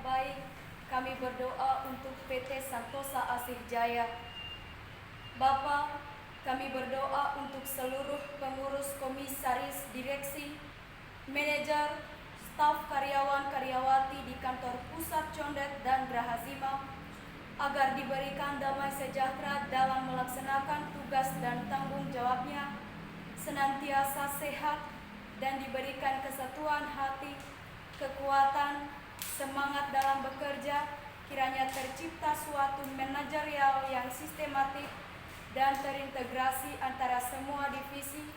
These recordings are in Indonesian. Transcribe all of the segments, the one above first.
yang baik, kami berdoa untuk PT Santosa Asih Jaya. Bapa, kami berdoa untuk seluruh pengurus, komisaris, direksi, manajer, staf karyawan-karyawati di kantor pusat Condet dan Grahazima, agar diberikan damai sejahtera dalam melaksanakan tugas dan tanggung jawabnya, senantiasa sehat, dan diberikan kesatuan hati, kekuatan, semangat dalam bekerja, kiranya tercipta suatu manajerial yang sistematik dan terintegrasi antara semua divisi.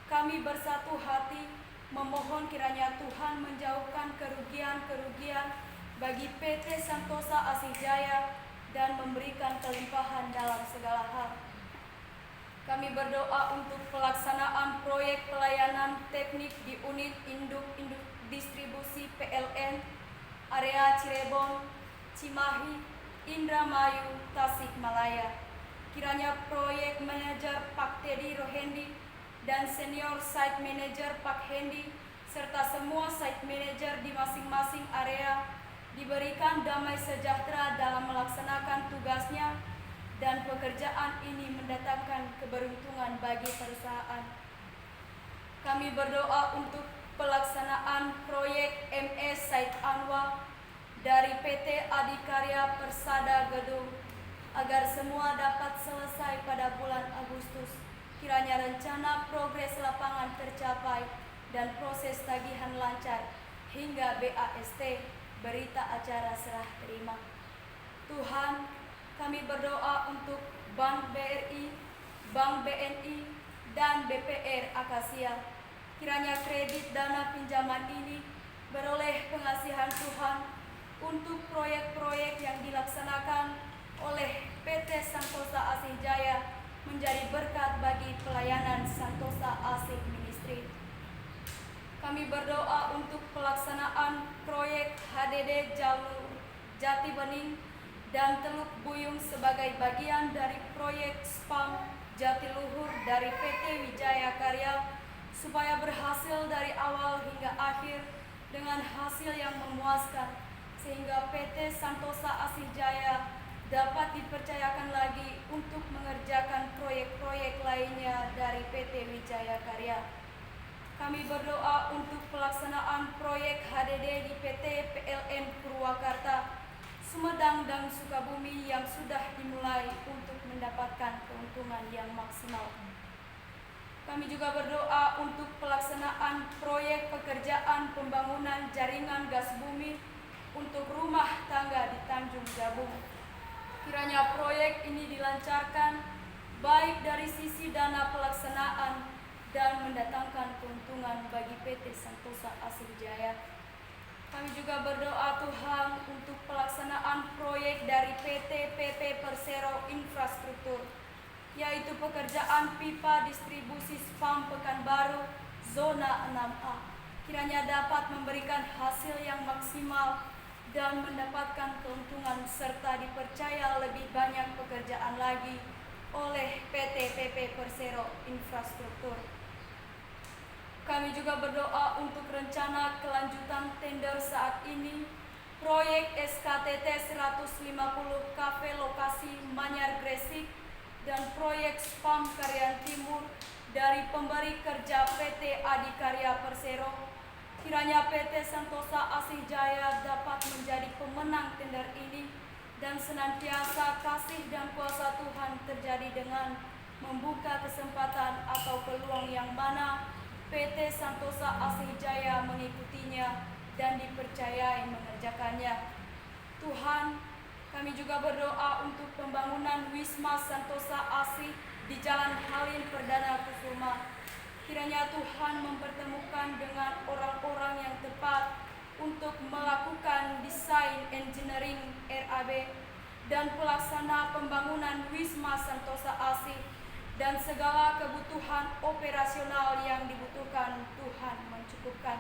Kami bersatu hati memohon kiranya Tuhan menjauhkan kerugian-kerugian bagi PT Santosa Asih Jaya dan memberikan kelimpahan dalam segala hal. Kami berdoa untuk pelaksanaan proyek pelayanan teknik di unit induk distribusi PLN area Cirebon, Cimahi, Indramayu, Tasikmalaya. Kiranya proyek manajer Pak Teddy Rohendi dan senior site manager Pak Hendi serta semua site manager di masing-masing area diberikan damai sejahtera dalam melaksanakan tugasnya, dan pekerjaan ini mendatangkan keberuntungan bagi perusahaan. Kami berdoa untuk pelaksanaan proyek MS Said Anwar dari PT Adikarya Persada Gedung agar semua dapat selesai pada bulan Agustus. Kiranya rencana progres lapangan tercapai dan proses tagihan lancar hingga BAST, berita acara serah terima. Tuhan, kami berdoa untuk Bank BRI, Bank BNI, dan BPR Akasia. Kiranya kredit dana pinjaman ini beroleh pengasihan Tuhan untuk proyek-proyek yang dilaksanakan oleh PT Santosa Asih Jaya menjadi berkat bagi pelayanan Santosa Asih Ministry. Kami berdoa untuk pelaksanaan proyek HDD Jalur Jati Bening dan Teluk Buyung sebagai bagian dari proyek SPAM Jatiluhur dari PT Wijaya Karya, supaya berhasil dari awal hingga akhir dengan hasil yang memuaskan, sehingga PT Santosa Asih Jaya dapat dipercayakan lagi untuk mengerjakan proyek-proyek lainnya dari PT Wijaya Karya. Kami berdoa untuk pelaksanaan proyek HDD di PT PLN Purwakarta, Sumedang, dan Sukabumi yang sudah dimulai untuk mendapatkan keuntungan yang maksimal. Kami juga berdoa untuk pelaksanaan proyek pekerjaan pembangunan jaringan gas bumi untuk rumah tangga di Tanjung Jabung. Kiranya proyek ini dilancarkan baik dari sisi dana pelaksanaan dan mendatangkan keuntungan bagi PT Santosa Asih Jaya. Kami juga berdoa Tuhan untuk pelaksanaan proyek dari PT PP Persero Infrastruktur, yaitu pekerjaan pipa distribusi SPAM Pekanbaru zona 6A. Kiranya dapat memberikan hasil yang maksimal dan mendapatkan keuntungan serta dipercaya lebih banyak pekerjaan lagi oleh PT PP Persero Infrastruktur. Kami juga berdoa untuk rencana kelanjutan tender saat ini, proyek SKTT 150 kafe lokasi Manyar Gresik, dan proyek SPAM Karyan Timur dari pemberi kerja PT Adikarya Persero. Kiranya PT Santosa Asih Jaya dapat menjadi pemenang tender ini dan senantiasa kasih dan kuasa Tuhan terjadi dengan membuka kesempatan atau peluang yang mana PT Santosa Asih Jaya mengikutinya dan dipercayai mengerjakannya. Tuhan, kami juga berdoa untuk pembangunan Wisma Santosa Asih di Jalan Halim Perdana Kusuma. Kiranya Tuhan mempertemukan dengan orang-orang yang tepat untuk melakukan desain engineering RAB dan pelaksana pembangunan Wisma Santosa Asih, dan segala kebutuhan operasional yang dibutuhkan Tuhan mencukupkan.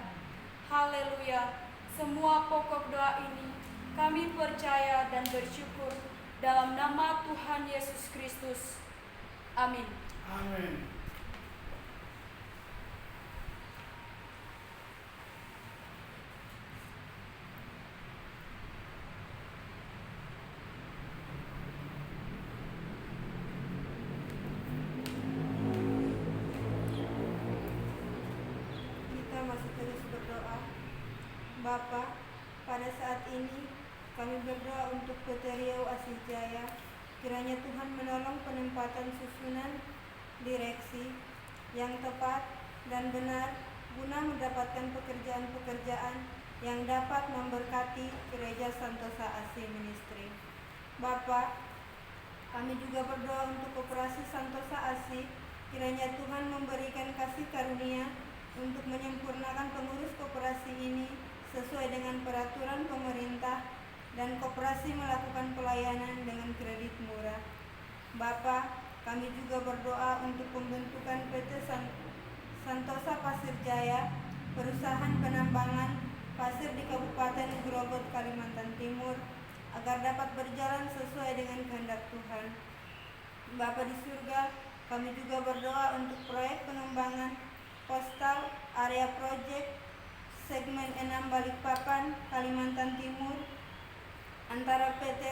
Haleluya. Semua pokok doa ini kami percaya dan bersyukur dalam nama Tuhan Yesus Kristus. Amin. Amin. Bapa, pada saat ini kami berdoa untuk PT Riau Asih Jaya. Kiranya Tuhan menolong penempatan susunan direksi yang tepat dan benar guna mendapatkan pekerjaan-pekerjaan yang dapat memberkati Gereja Santosa Asih Ministry. Bapa, kami juga berdoa untuk Koperasi Santosa Asih. Kiranya Tuhan memberikan kasih karunia untuk menyempurnakan pengurus koperasi ini sesuai dengan peraturan pemerintah dan koperasi melakukan pelayanan dengan kredit murah. Bapa, kami juga berdoa untuk pembentukan PT Santosa Pasir Jaya, perusahaan penambangan pasir di Kabupaten Grobot, Kalimantan Timur, agar dapat berjalan sesuai dengan kehendak Tuhan. Bapa di surga, kami juga berdoa untuk proyek pengembangan Postal Area Project Segmen 6 Balikpapan, Kalimantan Timur antara PT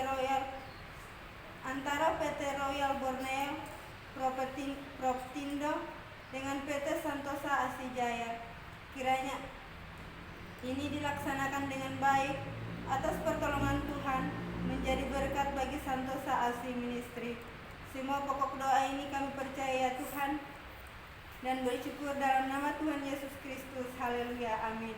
Royal Borneo Proptindo dengan PT Santosa Asih Jaya. Kiranya ini dilaksanakan dengan baik atas pertolongan Tuhan, menjadi berkat bagi Santosa Asih Ministry. Semua pokok doa ini kami percaya Tuhan dan bersyukur dalam nama Tuhan Yesus Kristus. Haleluya, amin.